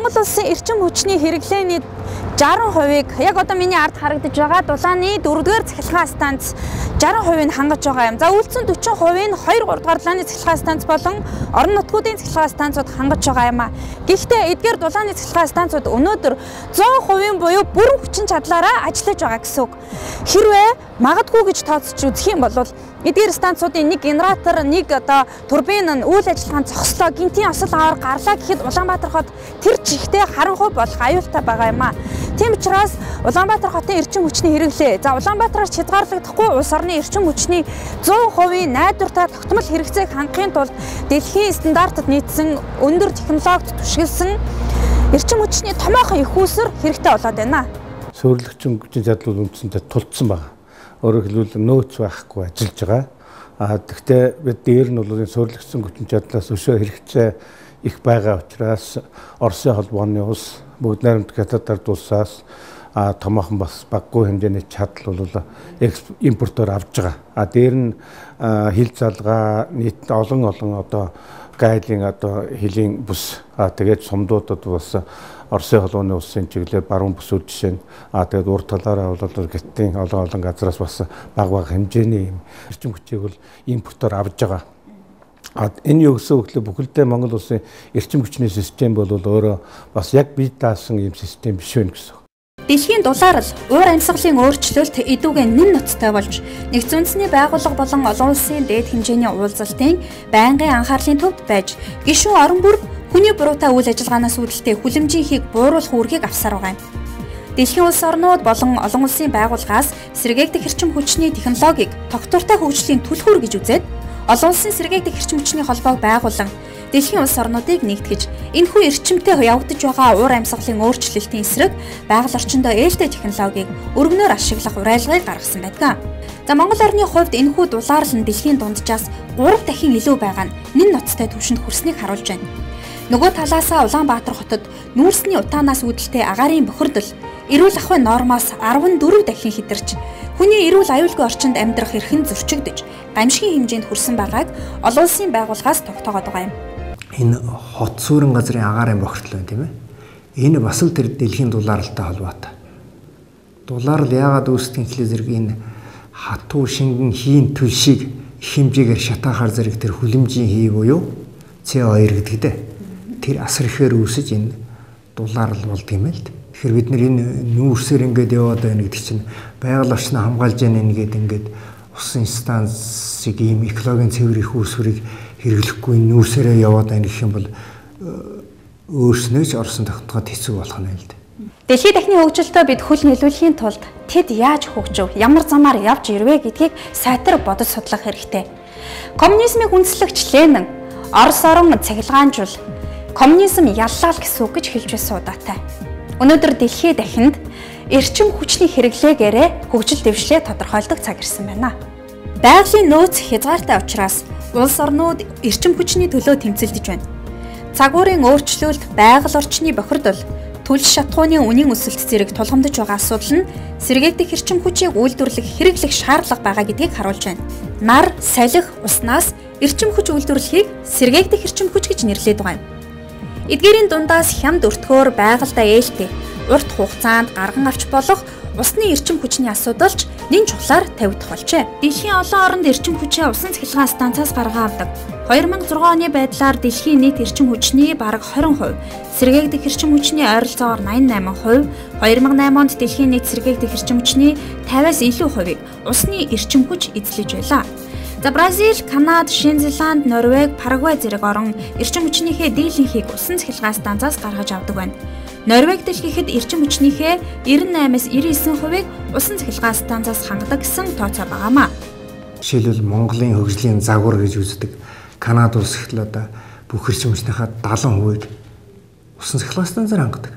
Монгол улсын эрчим хүчний хэрэглээний 60%-ыг яг одоо миний ард харагдаж байгаа дулааны 4-р цахилгаан станц 60%-ыг хангаж байгаа юм. За үлдсэн 40%-ыг 2-3 дугаар дулааны цахилгаан станц болон орон нутгуудын цахилгаан станцууд хангаж байгаа юм а. Гэхдээ эдгээр дулааны цахилгаан станцууд өнөөдөр 100% буюу бүрэн хүчин чадлаараа ажиллаж байгаа гэсэн үг. Хэрвээ магадгүй гэж тооцож үзэх юм бол эдгээр станцуудын нэг генератор, нэг одоо турбин нь үйл ажиллагаанд зогслоо, гинтийн осол аваар гарлаа гэхэд Улаанбаатар хот тэр жигтэй харанхуй болох аюултай байгаа юм а. Тийм учраас Улаанбаатар хотын эрчим хүчний хэрэглээ. За Улаанбаатараас хязгаарлагдахгүй улс орны эрчим хүчний 100% найдвартай тогтмол хэрэгцээг хангахын тулд дэлхийн стандартад нийцсэн өндөр технологид түшиглсэн эрчим хүчний томоохон их үүсвэр хэрэгтэй болоод байна. Суурьлагчин хүчин чадлууд үндсэндээ тулцсан байна. Өөрөөр хэлбэл нөөц байхгүй ажиллаж байгаа. Гэхдээ бид дээр нь бол суурьлагчин хүчин чадлаас өшөө хэрэгцээ их байгаа учраас Оросын холбооны улс бүгд найрамдах хятадд улсаас томоохон бас баггүй хэмжээний чадал бол импортоор авж байгаа. Дээр нь хил залгаа нийт олон одоо гайлын одоо хилийн бүс тэгээд сумдуудад бас Оросын холбооны улсын чиглэлээр баруун бүсүүд жишээ нь тэгээд урд талаараа бол гиттийн олон газраас бас бага хэмжээний эрчим хүчийг бол импортоор авж байгаа. Энэ юу гэсэн үг вэ? Бүхэлдээ Монгол улсын эрчим хүчний систем бол өөрөө бас яг бие даасан ийм систем биш вэ гэсэн. Дэлхийн дулаарл уур амьсгалын өөрчлөлт эдүүгийн нэн ноцтой болж нэгдсэн үндэсний байгууллага болон олон улсын дээд хэмжээний уулзалтын байнгын анхаарлын төвд байж гишүүн орон бүр хүний буруутай үйл ажиллагаанаас үүдэлтэй хүлэмжийнхийг бууруулах үүргийг авсаар байгаа юм. Дэлхийн улс орнууд болон олон улсын байгууллагаас сэргээгдэх эрчим хүчний технологиг тогтвортой хөгжлийн түлхүүр гэж үзээд олон улсын сэргээгдэх эрчим хүчний холбоог байгуулан дэлхийн улс орнуудыг нэгтгэж энэхүү эрчимтэй явагдаж байгаа уур амьсгалын өөрчлөлтийн эсрэг байгаль орчиндөө ээлтэй технологиг өргөнөөр ашиглах уриалгыг гаргасан байдаг. За Монгол орны хувьд энэхүү дулаарл нь дэлхийн дунджаас 3 дахин илүү байгаа нь нэн ноцтой түвшинд хүрснийг харуулж байна. Нөгөө талаасаа Улаанбаатар хотод нүүрсний утаанаас үүдэлтэй агаарын бохирдол эрүүл ахуйн нормоос 14 дахин хэтэрч хүний эрүүл аюулгүй орчинд амьдрах эрхэн зөрчигдөж гамшигын хэмжээнд хүрсэн байгааг олон улсын байгууллагаас тогтоогод байгаа юм. Энэ хот суурин газрын агаарын бохирдол байна тийм ээ. Энэ бас л тэр дэлхийн дулаарлалтай холбоотой. Дулаарл яагаад үүсдэг гэхлээр зэрэг энэ хатуу шингэн хийн төлшийг их хэмжээгээр шатаахаар зэрэг тэр хүлэмжийн хий буюу CO2 гэдэг дээ. Тэр асар ихээр үүсэж энэ дулаарл болд юм л. Тэгэхээр бид нэр энэ нүүрсээр ингээд яваад байна гэдэг чинь байгаль орчноо хамгаалж яана ингээд усан станцыг ийм экологийн цэвэр их үүсвэрийг хэрэглэхгүй нүүрсээрээ яваад байна гэх юм бол өөрснөөч Оросын тогтгоод хэцүү болох нь л дээ. Дэлхийн техникийн хөгжилтөө бид хөл нийлүүлэхийн тулд тэд яаж хөгжив, ямар замаар явж ирвэ гэдгийг сайтар бодож судлах хэрэгтэй. Коммунизмыг үндэслэгч Ленин Орос орон цахилгаанжуул коммунизм яллаа л гэсэн үг гэж хэлж байсан удаатай. Өнөөдөр дэлхийн дахинд эрчим хүчний хэрэглээгээрээ хөгжил дэвшлээ тодорхойлдог цаг ирсэн байна. Байгалийн нөөц хязгаартай учраас улс орнууд эрчим хүчний төлөө тэмцэлдэж байна. Цагуурын өөрчлөлт, байгаль орчны бохирдол, түлш шатхууны үнийн өсөлт зэрэг тулгамдж байгаа асуудал нь сэргээгдэх эрчим хүчийг үйлдвэрлэх хэрэглэх шаардлага байгаа гэдгийг харуулж байна. Нар, салхи, уснаас эрчим хүч үйлдвэрлэхийг сэргээгдэх эрчим хүч гэж нэрлэдэг байгаа юм. Эдгээрийн дундаас хямд өртгөөр байгальдаа ээлтэй, урт хугацаанд гарган авч болох усны эрчим хүчний асуудалч нэн чухлаар тавигдах болжээ. Дэлхийн олон оронд эрчим хүчээ усан цахилгаан станцаас гаргаа авдаг. 2006 оны байдлаар дэлхийн нийт эрчим хүчний бараг 20%, сэргээгдэх эрчим хүчний ойролцоогоор 88%, 2008 онд дэлхийн нийт сэргээгдэх эрчим хүчний 50-аас илүү хувийг усны эрчим хүч эзлэж байлаа. За Бразил, Канада, Шинэ Зеланд, Норвеги, Парагвай зэрэг орон эрчим хүчнийхээ дийлэнхийг усан цахилгаан станцаас гаргаж авдаг байна. Норвеги дэлхийд эрчим хүчнийхээ 98-аас 99%-ийг усан цахилгаан станцаас хангадаг гэсэн тооцоо байгаамаа. Жишээлбэл Монголын хөгжлийн загвар гэж үздэг Канада улс ихтэл одоо бүх эрчим хүчнийхээ 70%-ийг усан цахилгаан станцаар хангадаг.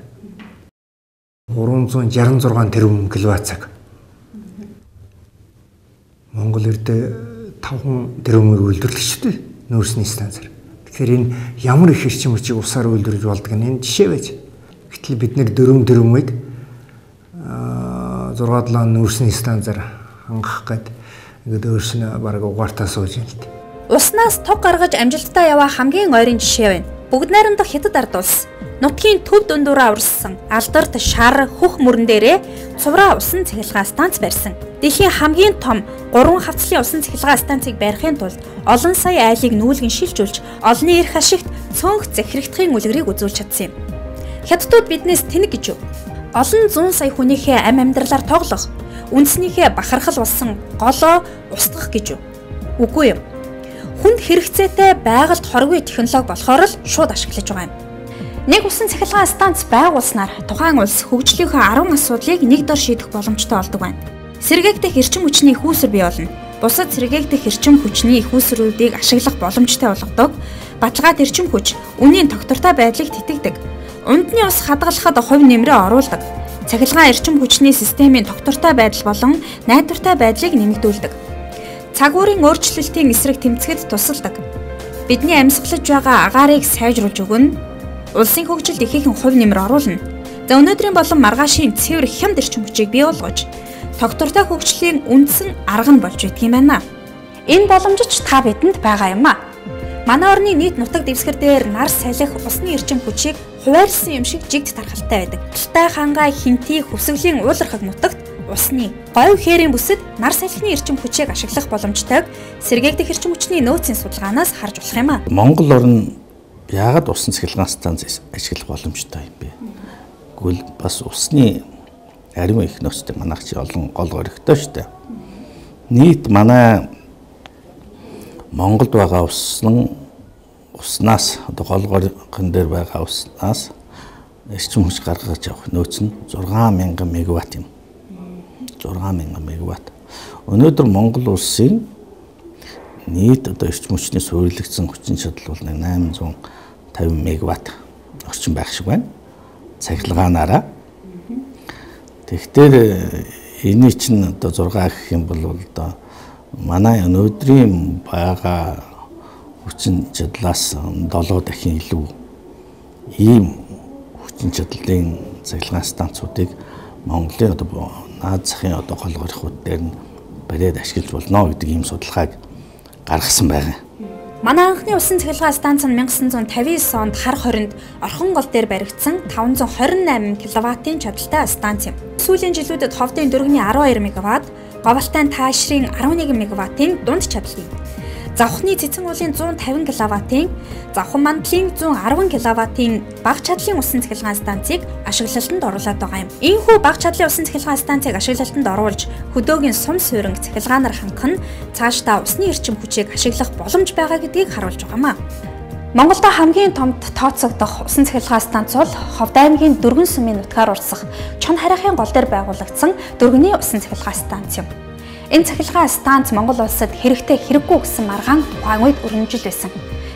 366 тэрбум киловатт-цаг. Монгол эрдээ 5 тэрбумыг үйлдвэрлэгчтэй нөөцний станцаар. Тэгэхээр энэ ямар их эрчим хүчийг усаар үйлдвэрлэж болдог нь энэ жишээ байж. Гэтэл бид нэр 4 тэрбумыг 6-7 нөөцний станцаар хангах гээд ингээд өөрснөө бараг угаартаа сууж юм л дээ. Уснаас туг гаргаж амжилттай яваа хамгийн ойрын жишээ байна. Бүгд найрамдах Хятад ард улс. Нутгийн төв дундуура урссан алдарт шар хөх мөрөн дээрээ цувраа усан цахилгаан станц барьсан. Дэлхийн хамгийн том 3 хавцлын усан цахилгаан станцыг барихын тулд олон сая айлыг нүүлгэн шилжүүлж олонний эрх ашигт цөөнх захирагдахын үлгэрийг үзүүлж чадсан юм. Хятадууд биднээс тэнэг гэж юу? Олон 100 сая хүнийхээ амьдралаар тоглох, үндэснийхээ бахархал болсон голоо устгах гэж юу? Үгүй юм. Хүнд хэрэгцээтэй байгальд хоргүй технологи болохоор л шууд ашиглаж байгаа юм. Нэг усан цахилгаан станц байгуулснаар тухайн улс хөгжлийнхөө 10 асуудлыг нэг дор шийдэх боломжтой болдог байна. Сэргээгдэх эрчим хүчний их үүсвэр бий болно. Бусад сэргээгдэх эрчим хүчний их үүсвэрүүдийг ашиглах боломжтой болгодог. Баталгаат эрчим хүч үнийн тогтвортой байдлыг тэтгдэг. Унтны ус хадгалахад хувь нэмрээ оруулдаг. Цахилгаан эрчим хүчний системийн тогтвортой байдал болон найдвартай байдлыг нэмэгдүүлдэг. Цаг уурын өөрчлөлтийн эсрэг тэмцэхэд тусалдаг. Бидний амьсгалж байгаа агаарыг сайжруулж өгнө. Улсын хөгжилд ихээхэн хувь нэмэр оруулна. За өнөөдрийн болон маргаашийн цэвэр хямд эрчим хүчийг бий болгож тогтвортой хөгжлийн үндсэн арга нь болж идэх юм байна. Энэ боломжч та бидэнд байгаа юм а. Манай орны нийт нутаг дэвсгэр дээр нар салхих усны эрчим хүчийг хуваарлсан юм шиг жигд тархалтай байдаг. Алтай хангай хинти хүсгэлийн уулархаг нутагт усны говь хээрийн бүсэд нар салхины эрчим хүчийг ашиглах боломжтойг сэргээгдэх эрчим хүчний нөөцийн судалгаанаас харж болох юм а. Монгол орн яагаад усан цахилгаан станц ашиглах боломжтой юм бэ? Тэгвэл бас усны ариун их нөөцтэй манайх чи олон гол горигтой шүү дээ. Нийт манай Монголд байгаа уснаас одоо гол горигн дээр байгаа уснаас эрчим хүч гаргаж авах нөөц нь 6000 мегаватт юм. 6000 мегаватт. Өнөөдөр Монгол улсын нийт одоо эрчим хүчний суурилагдсан хүчин чадал бол 850 мегаватт орчим байх шиг байна. Цахилгаанаараа. Тэгэхээр энэ чинь одоо 6 гэх юм бол одоо манай өнөөдрийн байгаа хүчин чадлаас 7 дахин илүү ийм хүчин чадлын цахилгаан станцуудыг Монголын одоо наад захын одоо гол горихууд дээр нь бариад ашиглаж болно гэдэг ийм судалгааг гаргасан байгаа. Манай анхны усан цахилгаан станц нь 1959 онд хар хоринд Орхон гол дээр баригдсан 528 кВт-ийн чадалтай станц юм. Сүүлийн жилүүдэд ховдын дөрөвний 12 мегаватт, говьалтай таашрын 11 мегаваттын дунд чадалтай. Завхны цэцэн уулын 150 кВт-ийн, завхан мандлын 110 кВт-ийн бага чадлын усан цахилгаан станцыг ашиглалтанд оруулаад байгаа юм. Ийхүү бага чадлын усан цахилгаан станцыг ашиглалтанд оруулж хөдөөгийн сум сууринг цахилгаанаар хангах нь цаашдаа усны эрчим хүчийг ашиглах боломж байгаа гэдгийг харуулж байгаамаа. Монголд хамгийн томд тооцогдох усан цахилгаан станц бол Ховд аймгийн Дөргөн сумын нутгаар урсах Чон харайхын гол дээр байгуулагдсан Дөргөний усан цахилгаан станц юм. Энэ цахилгаан станц Монгол улсад хэрэгтэй хэрэггүй гэсэн маргаан тухайн үед өрнөжил байсан.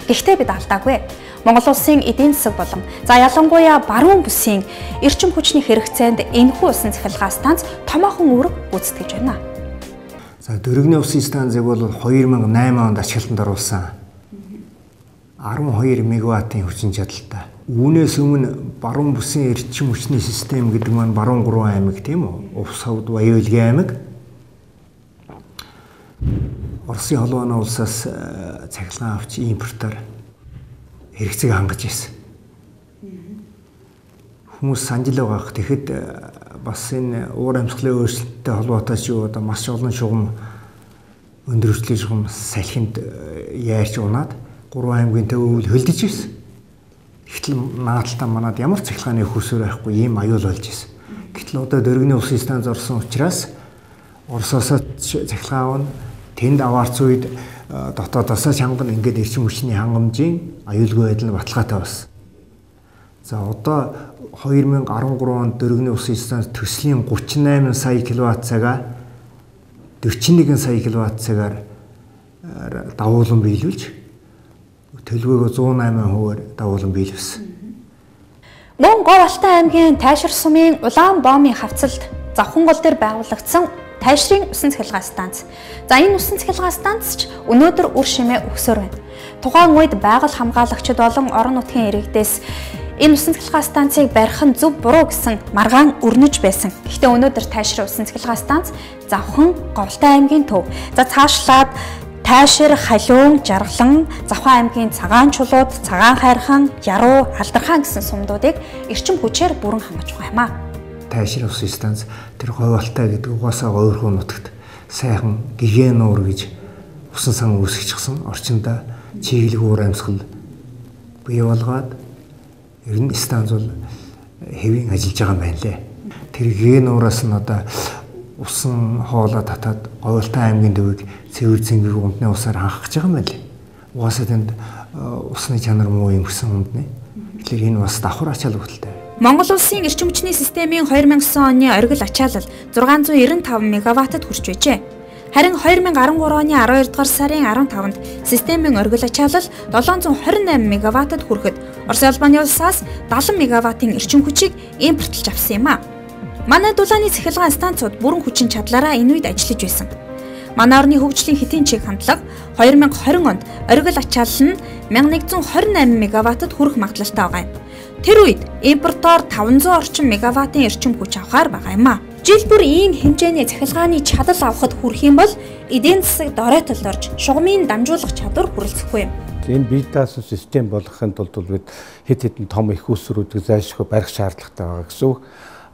Гэхдээ бид алдаагүй. Монгол улсын эдийн засаг болон за ялангуяа баруун бүсийн эрчим хүчний хэрэгцээнд энэхүү усан цахилгаан станц томоохон үүрэг гүйцэтгэж байна. За Дөргөний усан станцыг бол 2008 онд ашиглалтанд оруулсан. 12 мегаваттын хүчин чадалтай. Үүнээс өмнө баруун бүсийн эрчим хүчний систем гэдэг маань баруун 3 аймаг тийм үү? Увс ховд Баян-Илгийн аймаг. Оросын холбооны улсаас цахилгаан авч импортоор хэрэгцээг хангаж ирсэн. Хүмүүс санаж байгаа. Тэгэхэд бас энэ уур амьсгалын өөрчлөлттэй холбоотой ч юу одоо маш олон шугам өндөр хүчлийн шугам салхинд яарч унаад 3 аймгийн төвөөл хөлдөж ирсэн. Гэтэл наадталтаа манад ямар цахилгааны хөөсөр байхгүй ийм аюул болж ирсэн. Гэтэл одоо Дөргөний усан станц орсон учраас Оросоос цахилгаан тэнд аваарц үед дотоодосоо чанган ингээд эрчим хүчний хангамжийн аюулгүй байдал нь баталгаатай болсон. За одоо 2013 онд Дөргөний усан станц төслийн 38 сая кВт цагаа 41 сая кВт цагаар давуулан биелүүлж төлөвөөгөө 108%-аар давуулан биелүүлсэн. Мөн Говьалтай аймгийн Тайшир сумын Улаан боомын хавцалд завхан гол дээр байгуулагдсан Тайшрын усан цахилгаан станц. За энэ усан цахилгаан станц ч өнөөдөр үр шимээ өгсөөр байна. Тухайн үед байгаль хамгаалагчид болон орон нутгийн иргэдээс энэ усан цахилгаан станцыг барих нь зөв буруу гэсэн маргаан өрнөж байсан. Гэхдээ өнөөдөр Тайшрын усан цахилгаан станц завхан Говьалтай аймгийн төв. За цаашлаад Тайшир, Халиун, Жаргалан, Завхан аймгийн Цагаан чулууд, Цагаан хайрхан, Яруу, Алдархан гэсэн сумдуудыг эрчим хүчээр бүрэн хангаж байгаа юм а. Тайшир ус станц тэр говьалтай гэдэг угаасаа ойрхон нутагт сайхан гигэн нуур гэж усан сан үүсгэчихсэн орчиндаа чиглэг уур амьсгал бий болгоод ер нь станц бол хэвийн ажиллаж байгаа юм байна лээ. Тэр гигэн нуураас нь одоо усан хоолой татаад говьалтай аймгийн төвийг цэвэр зингийг умдны усаар хангах гэж байгаа юм байна лээ. Угаасаа тэнд усны чанар муу юм гэсэн умдны. Тэгэхээр энэ бас давхар ачаал өгдөлтэй. Монгол улсын эрчим хүчний системийн 2009 оны оргил ачаалал 695 мегаваттад хүрч байжээ. Харин 2013 оны 12 дугаар сарын 15-нд системийн оргил ачаалал 728 мегаваттад хүрэхэд Орос улбаны улсаас 70 мегаваттын эрчим хүчийг импортлж авсан юм а. Манай дулааны цахилгаан станцууд бүрэн хүчин чадлаараа энэ үед ажиллаж байсан. Манай орны хөгжлийн хэдийн чиг хандлага 2020 онд оргил ачаалал нь 1128 мегаваттад хүрэх магадлалтай байгаа юм. Тэр үед импортоор 500 орчим мегаваттын эрчим хүч авахар байгаа юм а. Жил бүр ийм хэмжээний цахилгааны чадал авахд хүрэх юм бол эдийн засаг доройтолд орж шугамын дамжуулах чадвар хүрэлцэхгүй юм. Энэ бие даасан систем болгохын тулд бид хэд хэдэн том их усруудыг зайлшгүй барих шаардлагатай байгаа гэсэн үг.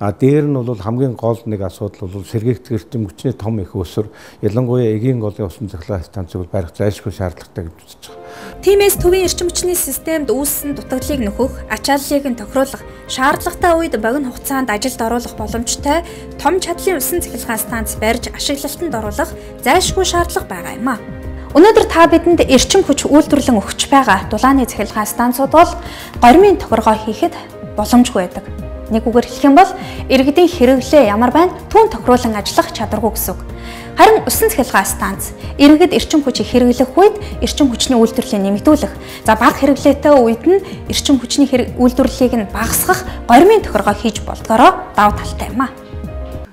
Дээр нь бол хамгийн гол нэг асуудал бол сэргээгдэх эрчим хүчний том их уср ялангуяа эгийн голын усан цахилгаан станцыг барих зайлшгүй шаардлагатай гэж үзэж байгаа. Тиймээс төвийн эрчим хүчний системд үүссэн дутагдлыг нөхөх, ачааллыг нь тохируулах, шаардлагатай үед богино хугацаанд ажилд оруулах боломжтой том чадлын усан цахилгаан станц барьж ашиглалтанд оруулах зайлшгүй шаардлага байгаа юм а. Өнөөдөр та бидэнд эрчим хүч үйлдвэрлэн өгч байгаа дулааны цахилгаан станцууд бол гормын тохиргоо хийхэд боломжгүй байдаг. Нэг үгээр хэлэх юм бол иргэдийн хэрэглээ ямар байна түүн тохируулан ажиллах чадваргүй гэсэн үг. Харин усан цахилгаан станц иргэд эрчим хүчийг хэрэглэх үед эрчим хүчний үйлдвэрлэлийг нэмэгдүүлэх, за бага хэрэглээтэй үед нь эрчим хүчний үйлдвэрлэлийг нь багасгах гормын тохиргоо хийж болдгороо давуу талтай юм а.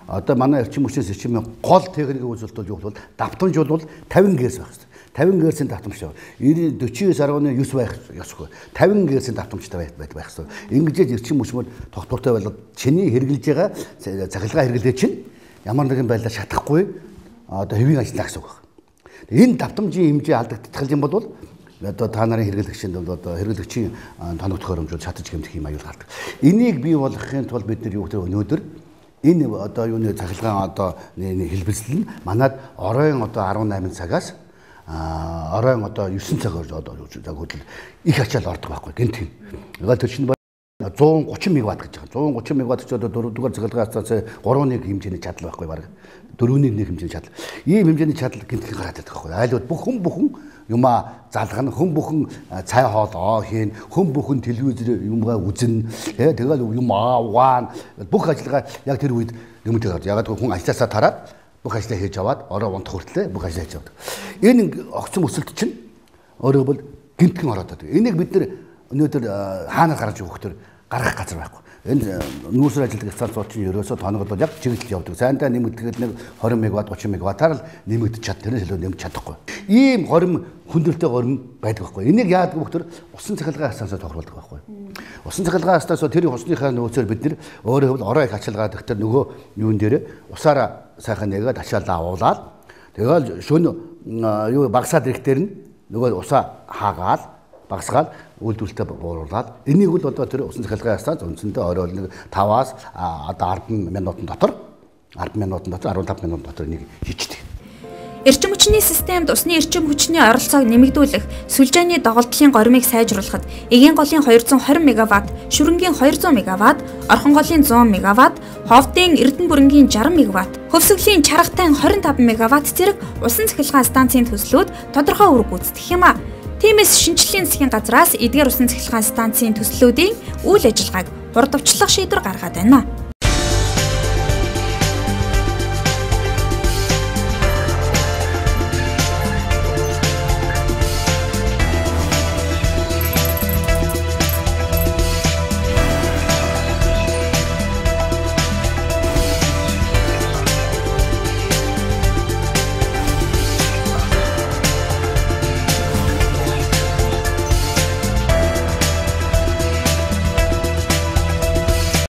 Одоо манай эрчим хүчний системийн гол техникийн үйлчлэл юу бол давтамж бол 50 Гц байх хэрэгтэй. 50 Гц-ийн давтамжтай. 49.9 байх ёсгүй. 50 Гц-ийн давтамжтай байх ёстой. Ингэж эрчим хүчмөр тогтвортой болоод чиний хэрэглэж байгаа цахилгаан хэрэглээ чинь ямар нэгэн байдлаар шатахгүй одоо хэвийн ажиллах гэсэн үг байна. Энэ давтамжийн хэмжээ алдагдтал юм бол одоо та нарын хэрэглэгчинд одоо хэрэглэгчийн тоног төхөөрөмжөд шатаж гэмтэх юм аюул гардаг. Энийг бий болгохын тулд бид нар юу гэдэг өнөөдөр энэ одоо юуны цахилгаан одоо хэлбэлцэл нь манад оройн одоо 18 цагаас оройн одоо 9 цагаар одоо хөдөл их ачаал ордог байхгүй гэнт юм. Ягаад тэр чинь 130 мегаватт гэж байгаа. 130 мегаватт ч одоо 4 дугаар цахилгаан станцаа 3-1 хэмжээний чадал байхгүй баг. 4-1 хэмжээний чадал. Ийм хэмжээний чадал гэнтхэн гараад байдаг байхгүй. Айлууд бүхэн юмаа залгана, бүхэн цай хоолоо хийн, бүхэн телевизээр юмгаа үзэн, тэгэл юм аавгаан бүх ажиллагаа яг тэр үед юмтэй гараад. Ягаад хүн ажилласаа тараад бүх ажлаа хийж аваад орой унтах хүртлээр бүх ажлаа хийж авдаг. Энэ огцон өсөлт чинь өөрөө бол гэмтхэн ороод байдаг. Энийг бид нэр өнөөдөр хаанаас гаргаж өгөх төр гаргах газар байхгүй. Энэ нүүрсээр ажилладаг станцууд чинь ерөөсөө тоногод бол яг чиглэл явдаг. Сайндаа нэмэгдэхэд нэг 20 мегаватт 30 мегаваттаар л нэмэгдэж чад тэрнээс илүү нэмж чадахгүй. Ийм горим хүндрэлтэй горим байдаг байхгүй. Энийг яадаг вэ гэхээр усан цахилгаан станцаар тохируулдаг байхгүй. Усан цахилгаан станцаар тэр усныхаа нөөцөөр бид нэр өөрөө орой их ачаалгаад ихтэй нөгөө юун дээр усаараа сайхан нэгээд ачаалаа авуулаад тэгэл шөнө юу багсаад ирэхтэр нь нөгөө усаа хаагаал багсгаал үйлдвэрлэлтэй бууруулаад энийг бол одоо тэр усан цахилгаан станц үндсэндээ орой нэг 5-аас одоо 10 минутын дотор 15 минутын дотор энийг хийчихдэг. Эрчим хүчний системд усны эрчим хүчний оролцоог нэмэгдүүлэх, сүлжээний доголдлын горимыг сайжруулахад эгийн голын 220 мегаватт, шүрэнгийн 200 мегаватт, орхон голын 100 мегаватт, ховдын Эрдэнэ бүрэнгийн 60 мегаватт, хөвсгөлийн чаргатай 25 мегаватт зэрэг усан цахилгаан станцын төслүүд тодорхой үүрэг гүйцэтгэх юм а. Тиймээс шинжлэлийн засгийн газраас эдгээр усан цахилгаан станцын төслүүдийн үйл ажиллагааг хурдвчлах шийдвэр гаргаад байна.